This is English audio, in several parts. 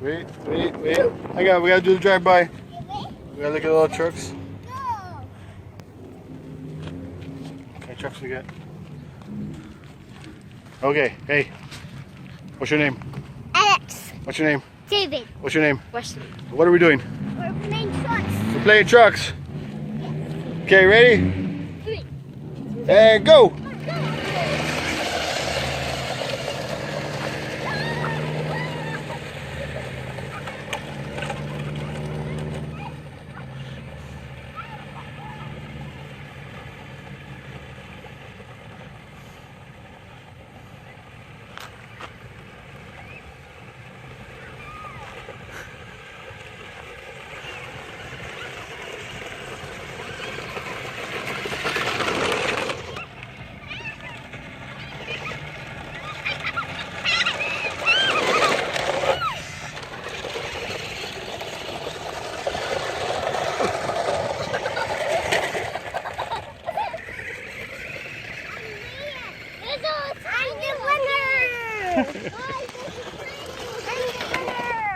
Wait. We gotta do the drive-by. We gotta look at all the trucks. Okay, trucks we got. Okay, hey. What's your name? Alex. What's your name? David. What's your name? Wesley. What are we doing? We're playing trucks. We're playing trucks. Okay, ready? 3. And go!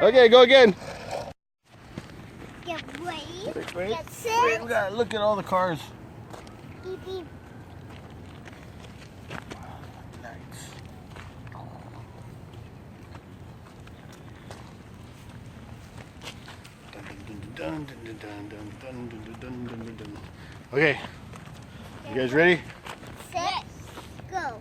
Okay, go again. Get ready. Wait. Get set. We gotta look at all the cars. Beep, beep. Nice. Okay, you guys ready? Set. Go.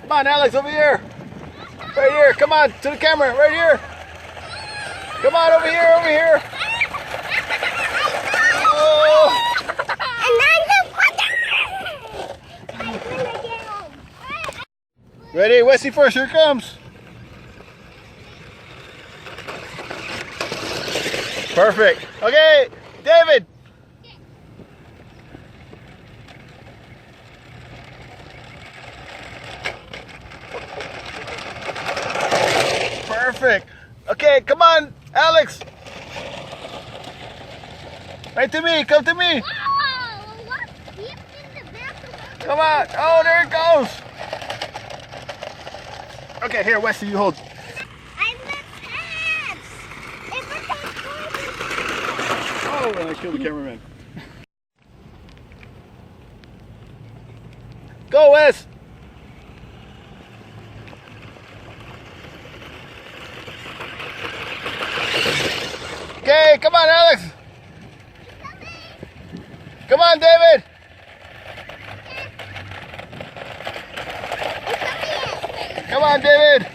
Come on, Alex, over here. Right here. Come on, to the camera. Right here. Come on, over here. Oh. Ready? Wesley first. Here it comes. Perfect. Okay, David. Perfect. Okay, come on, Alex. Right to me. Come to me. Come on. Oh, there it goes. Okay, here, Wesley, you hold. I left hands. Oh, and I killed the cameraman. Go, Wes. Okay, come on, Alex. Come on, David. Come on, David.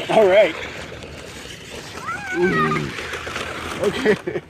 All right. Okay.